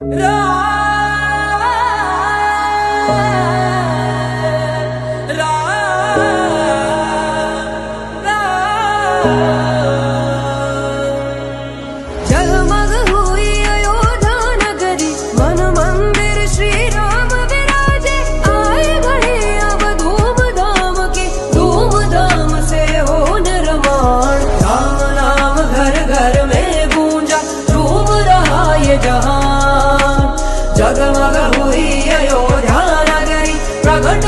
जगमग हुई अयोध्या नगरी, मन मंदिर श्री राम विराजे। आए घड़ी अब धूमधाम की, धूमधाम से हो निर्माण। राम नाम घर घर में गूंजा, झूम रहा ये जहां। जगमग हुई अयोध्या नगरी, प्रकट